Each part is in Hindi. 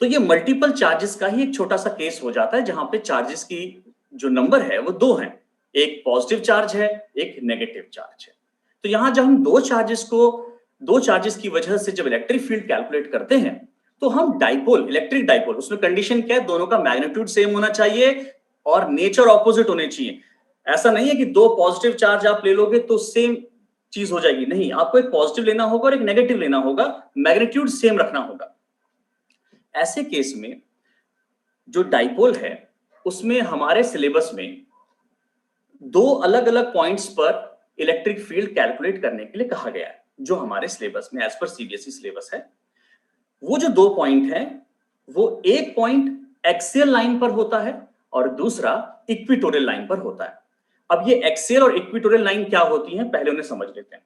तो ये मल्टीपल चार्जेस का ही एक छोटा सा केस हो जाता है जहां पे चार्जेस की जो नंबर है वो दो हैं, एक पॉजिटिव चार्ज है, एक नेगेटिव चार्ज है। तो यहां जब हम दो चार्जेस की वजह से जब इलेक्ट्रिक फील्ड कैलकुलेट करते हैं तो हम डाइपोल, इलेक्ट्रिक डाइपोल, उसमें कंडीशन क्या है, दोनों का मैग्नीट्यूड सेम होना चाहिए और नेचर ऑपोजिट होने चाहिए। ऐसा नहीं है कि दो पॉजिटिव चार्ज आप ले लोगे तो सेम चीज हो जाएगी, नहीं, आपको एक पॉजिटिव लेना होगा और एक नेगेटिव लेना होगा, मैग्नीट्यूड सेम रखना होगा। ऐसे केस में जो डाइपोल है उसमें हमारे सिलेबस में दो अलग अलग पॉइंट्स पर इलेक्ट्रिक फील्ड कैलकुलेट करने के लिए कहा गया है, जो हमारे सिलेबस में एज पर सीबीएसई सिलेबस है। वो जो दो पॉइंट है वो एक पॉइंट एक्सियल लाइन पर होता है और दूसरा इक्वेटोरियल लाइन पर होता है। अब ये एक्सियल और इक्वेटोरियल लाइन क्या होती है पहले उन्हें समझ लेते हैं।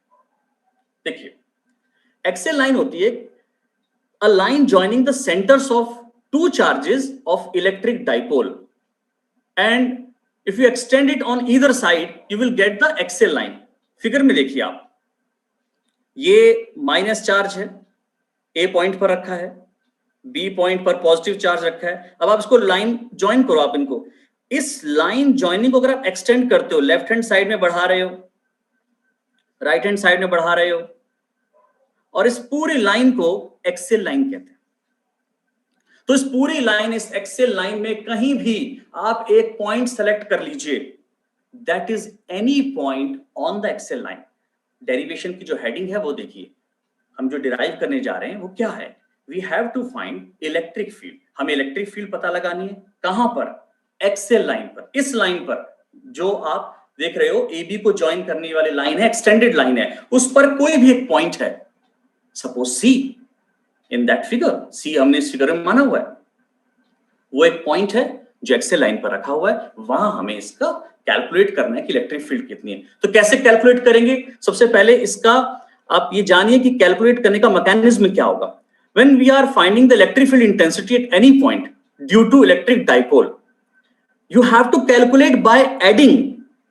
देखिए, एक्सियल लाइन होती है a line joining the centers of two charges of electric dipole, and if you extend it on either side you will get the axial line। Figure में देखिए आप, ये माइनस चार्ज है, ए पॉइंट पर रखा है, बी पॉइंट पर पॉजिटिव चार्ज रखा है। अब आप इसको लाइन ज्वाइन करो, आप इनको, इस लाइन ज्वाइनिंग को अगर आप एक्सटेंड करते हो, लेफ्ट हैंड साइड में बढ़ा रहे हो, राइट हैंड साइड में बढ़ा रहे हो, और इस पूरी लाइन को एक्सियल लाइन कहते हैं। तो इस पूरी लाइन, इस एक्सियल लाइन में कहीं भी आप एक पॉइंट सेलेक्ट कर लीजिए, that is any point on the axial line. Derivation की जो हेडिंग है वो देखिए, हम जो डिराइव करने जा रहे हैं वो क्या है, we have to find electric field. हमें इलेक्ट्रिक फील्ड पता लगानी है, कहां पर, एक्सियल लाइन पर, इस लाइन पर जो आप देख रहे हो, ए बी को ज्वाइन करने वाली लाइन है, एक्सटेंडेड लाइन है, उस पर कोई भी एक पॉइंट है, suppose see, in that figure, see हमने इस फिगर में माना हुआ है, वो एक पॉइंट है जो एक्सियल लाइन पर रखा हुआ है, वहां हमें इसका कैलकुलेट करना है कि इलेक्ट्रिक फील्ड कितनी है। तो कैसे कैलकुलेट करेंगे, सबसे पहले इसका आप ये जानिए कि कैलकुलेट करने का मैकेनिज्म क्या होगा। When we are finding the electric field intensity at any point due to electric dipole, you have to calculate by adding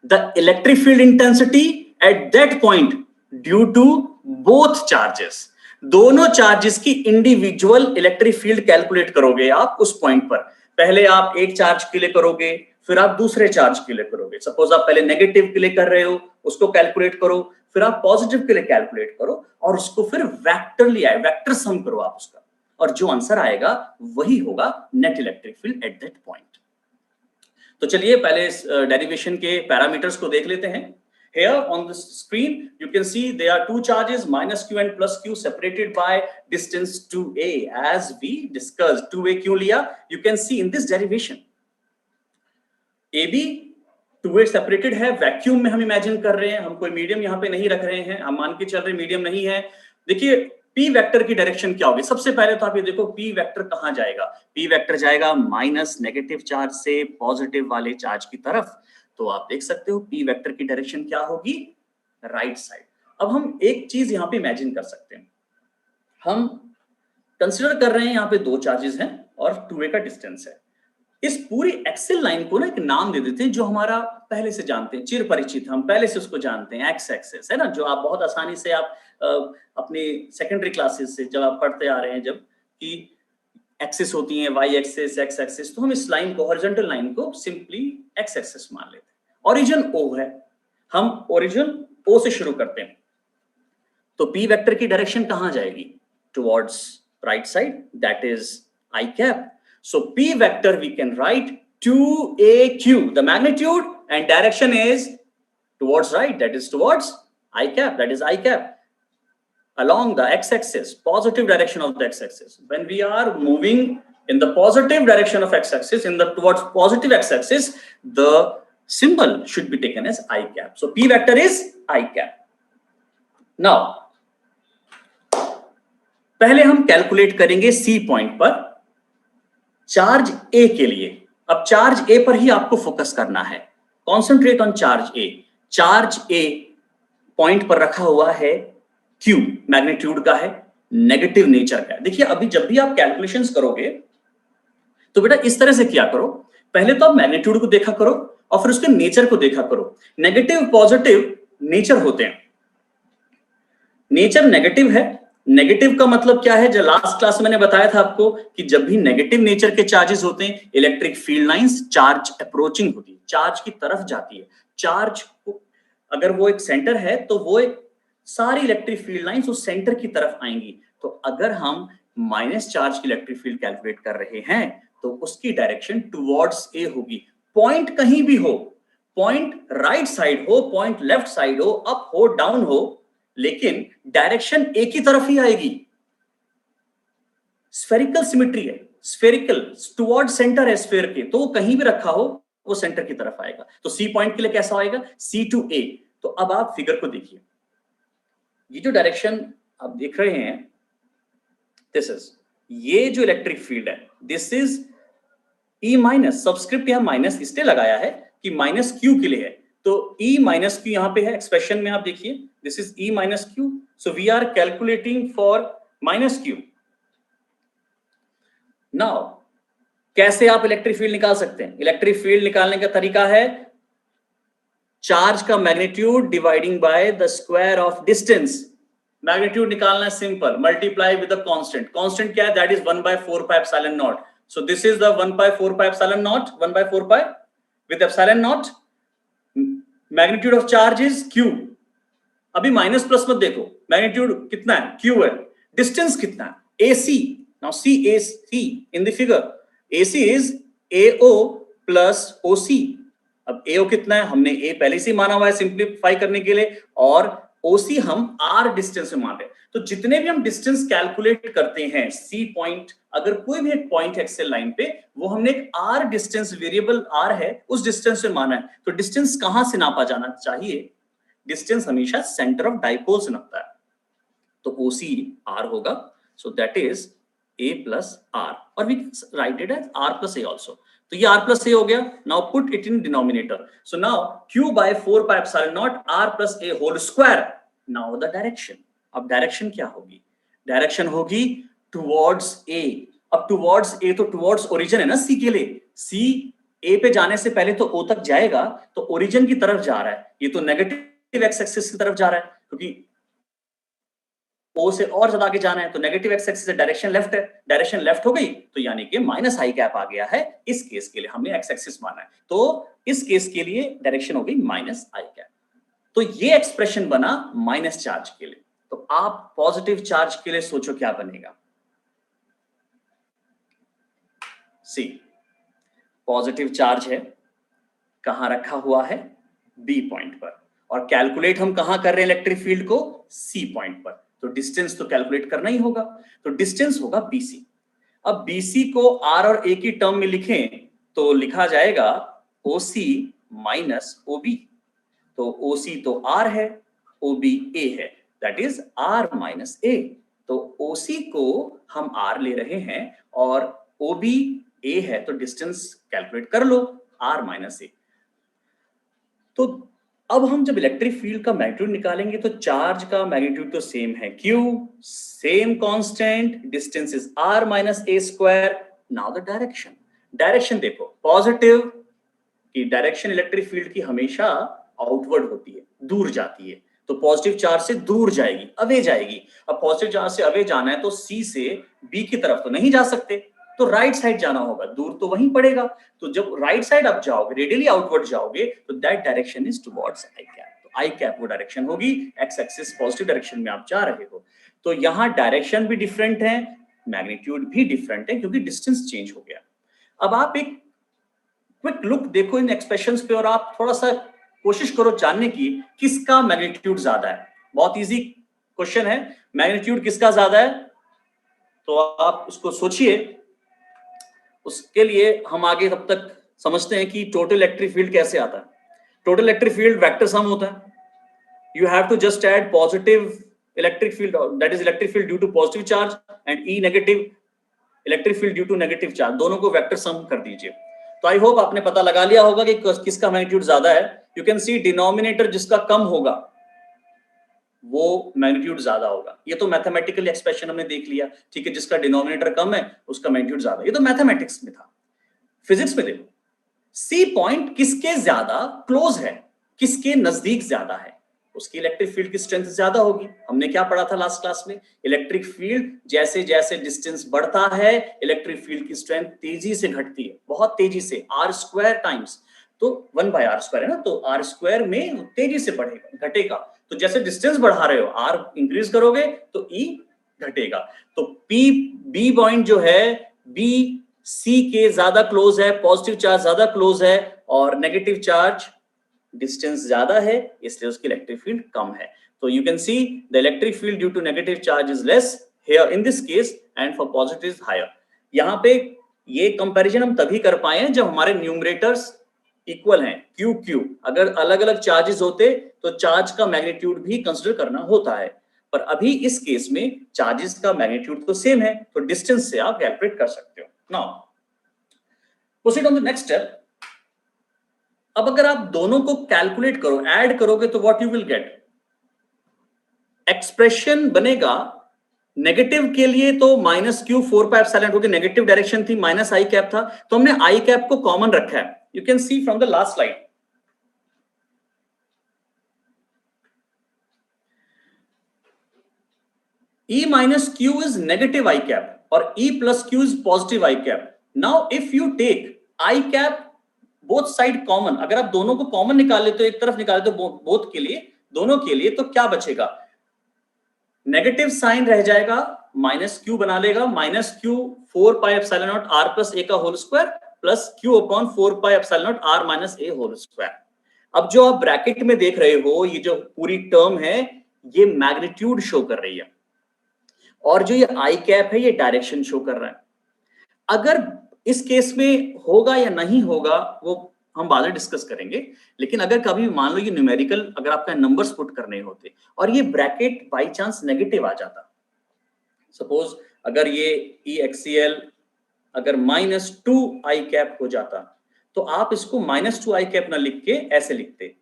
the electric field intensity at that point due to both charges। दोनों चार्जेस की इंडिविजुअल इलेक्ट्रिक फील्ड कैलकुलेट करोगे आप उस पॉइंट पर। पहले आप एक चार्ज के लिए करोगे, फिर आप दूसरे चार्ज के लिए करोगे। सपोज आप पहले नेगेटिव के लिए कर रहे हो, उसको कैलकुलेट करो, फिर आप पॉजिटिव के लिए कैलकुलेट करो, और उसको फिर वेक्टरली आए, वेक्टर सम करो आप उसका, और जो आंसर आएगा वही होगा net electric field at that point. तो चलिए पहले इस डेरिवेशन के पैरामीटर्स को देख लेते हैं। Here on the screen you can see there are two charges, minus q and plus q, separated by distance 2a, as we discussed। 2a क्यों लिया, you can see in this derivation ab 2a separated है, वैक्यूम में हम इमेजिन कर रहे हैं, हम कोई मीडियम यहाँ पे नहीं रख रहे हैं, हम मान के चल रहे मीडियम नहीं है। देखिए p वेक्टर की डायरेक्शन क्या होगी, सबसे पहले तो आप ये देखो p वेक्टर कहां जाएगा, p वेक्टर जाएगा माइनस नेगेटिव चार्ज से पॉजिटिव वाले चार्ज की तरफ। तो आप देख सकते हो p वेक्टर की डायरेक्शन क्या होगी, राइट साइड। अब हम एक चीज यहां पे इमेजिन कर सकते हैं, हम कंसीडर कर रहे हैं यहाँ पे दो चार्जेस हैं और 2a का डिस्टेंस है। इस पूरी एक्सियल लाइन को ना एक नाम दे देते हैं जो हमारा पहले से जानते हैं, चिर परिचित, हम पहले से उसको जानते हैं, एक्स एक्सिस है ना, जो आप बहुत आसानी से आप अपनी सेकेंडरी क्लासेस से जब आप पढ़ते आ रहे हैं, जब कि एक्सिस होती है वाई एक्सिस, एक्स एक्सिस, तो हम इस लाइन को, हॉरिजॉन्टल लाइन को सिंपली एक्स एक्सिस मान लेते हैं। ओरिजिन ओ है, हम ओरिजिन ओ से शुरू करते हैं, तो p वेक्टर की डायरेक्शन कहां जाएगी, towards right side, that is I cap. So p vector we can write 2aq, the magnitude, and direction is towards right, that is towards I cap, that is I cap, along the x-axis, positive direction of the x-axis. When we are moving in the positive direction of x-axis, in the towards positive x-axis, the symbol should be taken as I cap. So p vector is I cap. Now, पहले हम कैलकुलेट करेंगे c पॉइंट पर चार्ज ए के लिए। अब चार्ज ए पर ही आपको फोकस करना है, concentrate on charge A. Charge A point पर रखा हुआ है क्यू, मैग्नीट्यूड का है, नेगेटिव नेचर का है। देखिए अभी जब भी आप कैलकुलेशंस करोगे तो बेटा इस तरह से किया करो, पहले तो आप मैग्नीट्यूड को देखा करो और फिर उसके नेचर को देखा करो। नेगेटिव पॉजिटिव नेचर होते हैं, नेचर नेगेटिव है नेगेटिव का मतलब क्या है? जो लास्ट क्लास में मैंने बताया था आपको कि जब भी नेगेटिव नेचर के चार्जेस होते हैं, electric field lines charge approaching होती है, चार्ज की तरफ जाती है। चार्ज को अगर वो एक सेंटर है तो वो एक सारी इलेक्ट्रिक फील्ड लाइंस उस सेंटर की तरफ आएंगी। तो अगर हम माइनस चार्ज की इलेक्ट्रिक फील्ड कैलकुलेट कर रहे हैं तो उसकी डायरेक्शन टुवर्ड्स ए होगी। पॉइंट कहीं भी हो, पॉइंट राइट साइड हो, पॉइंट लेफ्ट साइड हो, अप हो, डाउन हो, लेकिन डायरेक्शन एक ही तरफ ही आएगी। स्फेरिकल सिमेट्री है, स्फेरिकल टुवर्ड सेंटर है स्फेयर के, तो वो कहीं भी रखा हो वो सेंटर की तरफ आएगा। तो सी पॉइंट के लिए कैसा आएगा? सी टू ए। तो अब आप फिगर को देखिए, ये जो डायरेक्शन आप देख रहे हैं, दिस इज, ये जो इलेक्ट्रिक फील्ड है, this is E minus, subscript यहां माइनस इसलिए लगाया है कि माइनस क्यू के लिए है। तो ई माइनस क्यू यहां पे है, एक्सप्रेशन में आप देखिए, this is E minus Q. So we are calculating for minus Q. Now कैसे आप इलेक्ट्रिक फील्ड निकाल सकते हैं? इलेक्ट्रिक फील्ड निकालने का तरीका है चार्ज का magnitude dividing by the square of distance. Magnitude निकालना है simple, multiply with the constant. Constant क्या है? That is 1/4 epsilon not. So this is the 1/4 epsilon not, 1/4 with epsilon not. Magnitude of charge is q। अभी माइनस प्लस मत देखो, मैग्नीट्यूड कितना है? q है। डिस्टेंस कितना है? ac। Now see ac in the figure, ac is ao plus oc। अब ao कितना है? हमने a पहले से माना हुआ है सिंप्लीफाई करने के लिए, और oc हम r डिस्टेंस में मान रहे हैं। तो जितने भी हम डिस्टेंस कैलकुलेट करते हैं, सी पॉइंट, अगर कोई भी एक पॉइंट है एक्सेल लाइन पे, वो हमने एक r डिस्टेंस, वेरिएबल r है, उस डिस्टेंस से माना है। तो डिस्टेंस कहां से नापा जाना चाहिए? डिस्टेंस हमेशा सेंटर ऑफ डाइपोल से नापता है। तो OC r होगा, so that is a plus r, और we write it as r plus a also. तो ये r प्लस a हो गया। Now put it in denominator. So now q by 4 pi epsilon not r plus a whole square. Now the direction, अब डायरेक्शन क्या होगी? डायरेक्शन होगी टुवर्ड्स a। अब टुवर्ड्स a तो टुवर्ड्स ओरिजिन है ना c के लिए। c a पे जाने से पहले तो o तक जाएगा, तो ओरिजिन की तरफ जा रहा है। ये तो नेगेटिव एक्स एक्सिस की तरफ जा रहा है, क्योंकि ओ से और ज्यादा आगे जाना है, तो नेगेटिव एक्स एक्सिस से डायरेक्शन लेफ्ट है। डायरेक्शन लेफ्ट हो गई तो यानी कि माइनस आई कैप आ गया है। इस केस के लिए हमने एक्स एक्सिस माना है, तो इस केस के लिए डायरेक्शन हो गई माइनस आई कैप। तो ये एक्सप्रेशन बना माइनस चार्ज के लिए। तो आप पॉजिटिव चार्ज के लिए सोचो क्या बनेगा? सी, पॉजिटिव चार्ज है, कहां रखा हुआ है? बी पॉइंट पर, और कैलकुलेट हम कहां कर रहे हैं इलेक्ट्रिक फील्ड को? सी पॉइंट पर। तो डिस्टेंस तो कैलकुलेट करना ही होगा, तो डिस्टेंस होगा BC। अब BC को R और A की टर्म में लिखें तो लिखा जाएगा OC माइनस OB। तो OC तो R है, OB A है, that is R minus A। तो OC को हम R ले रहे हैं और OB A है, तो डिस्टेंस कैलकुलेट कर लो, R माइनस A। तो अब हम जब इलेक्ट्रिक फील्ड का मैग्नीट्यूड निकालेंगे तो चार्ज का मैग्नीट्यूड तो सेम है, Q, same constant, distance is R minus A square. Now the direction, direction देखो, पॉजिटिव की डायरेक्शन इलेक्ट्रिक फील्ड की हमेशा आउटवर्ड होती है, दूर जाती है। तो पॉजिटिव चार्ज से दूर जाएगी, अवे जाएगी। अब पॉजिटिव चार्ज से अवे जाना है तो C से B की तरफ तो नहीं जा सकते, तो राइट साइड जाना होगा, दूर तो वहीं पड़ेगा। तो जब राइट साइड आप जाओगे, रेडियली आउटवर्ड जाओगे, तो that direction is towards I cap. तो आई कैप वो डायरेक्शन होगी, एक्स एक्सिस पॉजिटिव डायरेक्शन में आप जा रहे हो। तो यहां डायरेक्शन भी डिफरेंट है, मैग्नीट्यूड भी डिफरेंट है, क्योंकि डिस्टेंस चेंज हो गया। अब आप एक क्विक लुक देखो इन एक्सप्रेशंस पे, और आप थोड़ा सा कोशिश करो जानने की किसका मैग्नीट्यूड ज्यादा है। बहुत इजी क्वेश्चन है, मैग्नीट्यूड किसका ज्यादा है? तो आप उसको सोचिए। उसके लिए हम आगे तब तक समझते हैं कि टोटल इलेक्ट्रिक फील्ड कैसे आता है। Total electric field vector sum होता है। You have to just add positive electric field, that is electric field due to positive charge, and E negative electric field due to negative charge, दोनों को वेक्टर सम कर दीजिए। तो आई होप आपने पता लगा लिया होगा कि किसका मैग्नीट्यूड ज्यादा है। यू कैन सी डिनोमिनेटर जिसका कम होगा वो मैग्नीट्यूड ज्यादा होगा। ये तो मैथमेटिकल एक्सप्रेशन हमने देख लिया, ठीक है, जिसका डिनोमिनेटर कम है उसका मैग्नीट्यूड ज्यादा। ये तो मैथमेटिक्स में था। फिजिक्स में देखो, सी पॉइंट किसके ज्यादा क्लोज है, किसके नजदीक ज्यादा है, उसकी इलेक्ट्रिक फील्ड की स्ट्रेंथ ज्यादा होगी। हमने क्या पढ़ा था लास्ट क्लास में, इलेक्ट्रिक फील्ड जैसे जैसे डिस्टेंस बढ़ता है इलेक्ट्रिक फील्ड की स्ट्रेंथ तेजी से घटती है, बहुत तेजी से, आर स्क्वायर टाइम्स, तो 1/r² है ना, तो आर स्क्वायर में तेजी से बढ़ेगा, घटेगा। तो जैसे डिस्टेंस बढ़ा रहे हो, आर इंक्रीज करोगे तो ई घटेगा। तो पी बी पॉइंट जो है, बी सी के ज्यादा क्लोज है, पॉजिटिव चार्ज ज्यादा क्लोज है, और नेगेटिव चार्ज डिस्टेंस ज्यादा है, इसलिए उसकी इलेक्ट्रिक फील्ड कम है। तो you can see the electric field due to negative charge is less here in this case and for positive is higher. यहाँ पे ये कंपैरिजन हम तभी कर पाए हैं जब हमारे न्यूमरेटर्स इक्वल हैं, क्यू क्यू। अगर अलग अलग चार्जेस होते तो चार्ज का मैग्नीट्यूड भी कंसिडर करना होता है, पर अभी इस केस में चार्जेस का मैग्नीट्यूड तो सेम है, तो डिस्टेंस से आप कैलकुलेट कर सकते हो। Now proceed on the next step. अब अगर आप दोनों को कैलकुलेट करो, ऐड करोगे, तो what you will get, expression बनेगा नेगेटिव के लिए तो -q 4πε, क्योंकि नेगेटिव डायरेक्शन थी, -i कैप था, तो हमने i कैप को कॉमन रखा है। You can C from the last slide, e minus q is negative i cap or e plus q is positive i cap. Now if you take i cap both side common, अगर आप दोनों को कॉमन निकाल लेते हो, एक तरफ निकाल लेते हो बोथ के लिए, दोनों के लिए, तो क्या बचेगा, नेगेटिव साइन रह जाएगा, -q बना लेगा, -q 4πε0 r plus a का whole square plus q upon 4πε0 r minus a whole square. अब जो आप ब्रैकेट में देख रहे हो, ये जो पूरी टर्म है, ये मैग्नीट्यूड शो कर रही है, और जो ये आई कैप है ये डायरेक्शन शो कर रहा है। अगर इस केस में होगा या नहीं होगा वो हम बाद में डिस्कस करेंगे, लेकिन अगर कभी मान लो ये न्यूमेरिकल, अगर आपका नंबर्स पुट करने होते और ये ब्रैकेट बाय चांस नेगेटिव आ जाता, सपोज अगर ये ई एक्सीएल अगर -2 आई कैप हो जाता, तो आप इसको -2 आई कैप ना लिख के ऐसे लिखते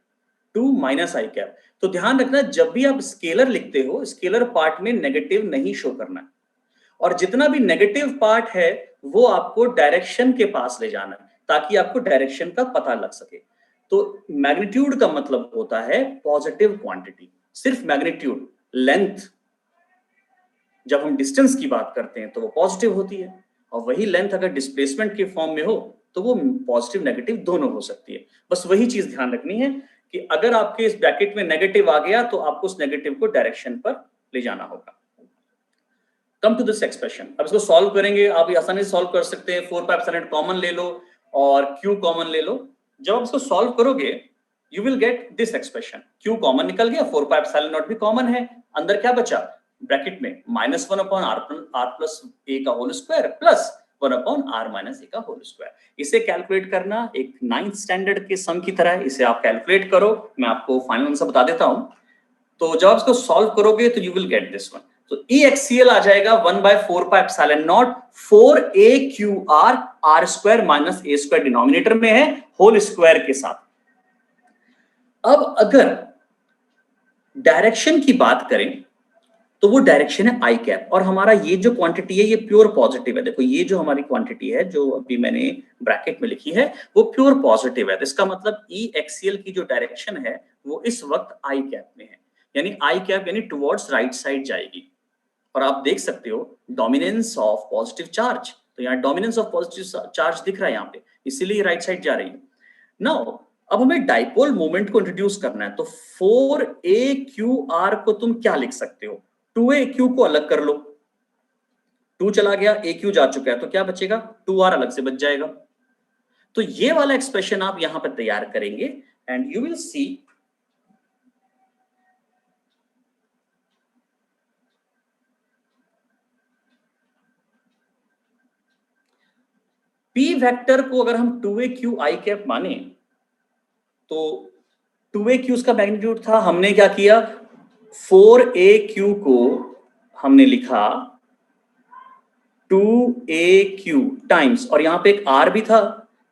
2 - आई कैप। तो ध्यान रखना, जब भी आप स्केलर लिखते हो, स्केलर पार्ट में नेगेटिव नहीं शो करना है, और जितना भी नेगेटिव पार्ट है वो आपको डायरेक्शन के पास ले जाना है, ताकि आपको डायरेक्शन का पता लग सके। तो मैग्नीट्यूड का मतलब होता है पॉजिटिव क्वांटिटी, सिर्फ मैग्नीट्यूड। लेंथ, जब हम डिस्टेंस की बात करते हैं तो वो पॉजिटिव होती है, और वही लेंथ अगर डिस्प्लेसमेंट के फॉर्म में हो तो वो पॉजिटिव नेगेटिव दोनों हो सकती है। बस वही चीज ध्यान रखनी है कि अगर आपके इस ब्रैकेट में नेगेटिव आ गया तो आपको उस नेगेटिव को डायरेक्शन पर ले जाना होगा। कम टू दिस एक्सप्रेशन, अब इसको सॉल्व करेंगे, आप आसानी से सॉल्व कर सकते हैं। 4πε कॉमन ले लो और q कॉमन ले लो। जब आप इसको सॉल्व करोगे you will get this expression, q common निकल गया, 4πε0 भी कॉमन है, अंदर क्या बचा ब्रैकेट में -1 अपॉन r प्लस a का whole square plus 1 upon r minus a का होल स्क्वायर। इसे कैलकुलेट करना एक 9th स्टैंडर्ड के सम की तरह है, इसे आप कैलकुलेट करो, मैं आपको फाइनल आंसर बता देता हूं। तो जब आप इसको सॉल्व करोगे तो you will get this one. तो E एक्सीएल आ जाएगा 1/4πε0 4AQR r square minus a square denominator में है, होल स्क्वायर के साथ। अब अगर डायरेक्शन की बात करें तो वो डायरेक्शन है आई कैप, और हमारा ये जो क्वांटिटी है ये प्योर पॉजिटिव है। देखो ये जो हमारी क्वांटिटी है जो अभी मैंने ब्रैकेट में लिखी है वो प्योर पॉजिटिव है, तो इसका मतलब ई एक्सीएल की जो डायरेक्शन है वो इस वक्त आई कैप में है, यानी आई कैप यानी टुवर्ड्स राइट साइड जाएगी। और आप देख सकते हो डोमिनेंस ऑफ पॉजिटिव चार्ज, तो यहाँ डोमिनेंस ऑफ पॉजिटिव चार्ज दिख रहा है यहाँ पे, इसीलिए राइट साइड जा रही है। नाउ अब हमें डाइपोल मोमेंट को इंट्रोड्यूस करना है, तो 4AQR को तुम क्या लिख सकते हो, 2AQ को अलग कर लो, 2 चला गया, AQ जा चुका है, तो क्या बचेगा 2R अलग से बच जाएगा। तो ये वाला एक्सप्रेशन आप यहां पर तैयार करेंगे and you will see P vector को अगर हम 2AQ आई कैप माने तो 2AQ उसका मैग्नीट्यूड था, हमने क्या किया 4AQ को हमने लिखा 2AQ टाइम्स, और यहां पे एक R भी था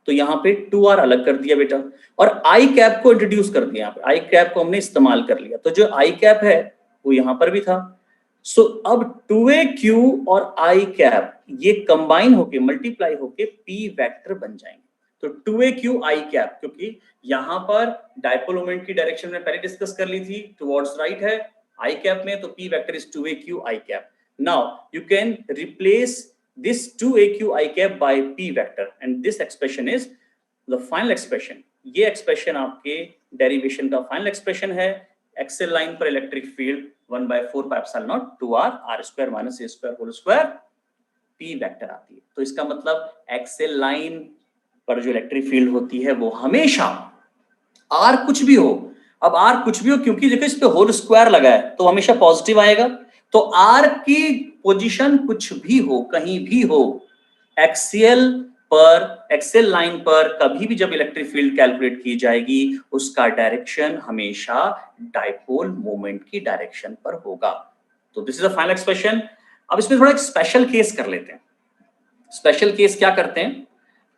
तो यहां पे 2R अलग कर दिया बेटा, और आई कैप को इंट्रोड्यूस कर दिया, यहाँ पे आई कैप को हमने इस्तेमाल कर लिया, तो जो आई कैप है वो यहां पर भी था। सो अब 2AQ और आई कैप ये कंबाइन होके मल्टीप्लाई होके P वेक्टर बन जाएंगे। तो 2aq i कैप, क्योंकि यहां पर डायपोल मोमेंट की डायरेक्शन में पहले डिस्कस कर ली थी, टुवर्ड्स राइट है i कैप में, तो p vector is 2aq i cap. Now you can replace this 2aq i cap by p vector and this expression is the final expression. ये एक्सप्रेशन आपके डेरिवेशन का फाइनल एक्सप्रेशन है. एक्सेल लाइन पर electric field 1/4 pi epsilon not 2r r² - a² whole square p vector आती है. तो इसका मतलब एक्सेल लाइन पर जो इलेक्ट्रिक फील्ड होती है वो हमेशा r कुछ भी हो, अब r कुछ भी हो क्योंकि देखो इस पे होल स्क्वायर लगा है तो हमेशा पॉजिटिव आएगा. तो r की पोजीशन कुछ भी हो, कहीं भी हो, एक्सेल लाइन पर कभी भी जब इलेक्ट्रिक फील्ड कैलकुलेट की जाएगी उसका डायरेक्शन हमेशा डायपोल मोमेंट की डायरेक्शन पर होगा. तो this is a final expression. अब इसमें थोड़ा एक स्पेशल केस कर लेते हैं. स्पेशल केस क्या करते हैं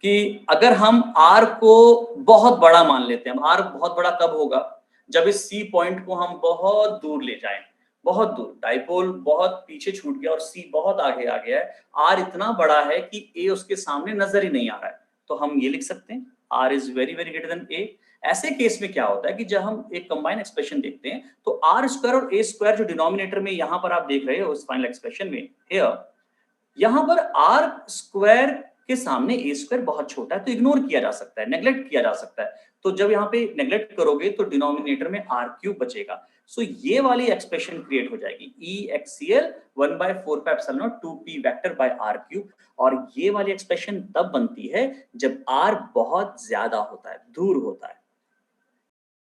कि अगर हम r को बहुत बड़ा मान लेते हैं. r बहुत बड़ा कब होगा? जब इस C पॉइंट को हम बहुत दूर ले जाएं, बहुत दूर, डायपोल बहुत पीछे छूट गया और C बहुत आगे आ गया है, r इतना बड़ा है कि A उसके सामने नजर ही नहीं आ रहा है. तो हम ये लिख सकते हैं r is very very greater than A. ऐसे केस में क्या होता है कि जब हम एक कंबाइन एक्सप्रेशन देखते हैं तो r² और a² जो डिनोमिनेटर में यहां पर आप देख रहे हो उस फाइनल एक्सप्रेशन में, हियर यहां पर r² के सामने a² बहुत छोटा है तो इग्नोर किया जा सकता है, नेग्लेक्ट किया जा सकता है. तो जब यहाँ पे नेग्लेक्ट करोगे तो डिनोमिनेटर में r³ बचेगा. सो ये वाली एक्सप्रेशन क्रिएट हो जाएगी E axial 1/4 pi epsilon not 2p vector by r³. और ये वाली एक्सप्रेशन तब बनती है जब r बहुत ज्यादा होता है, दूर होता है.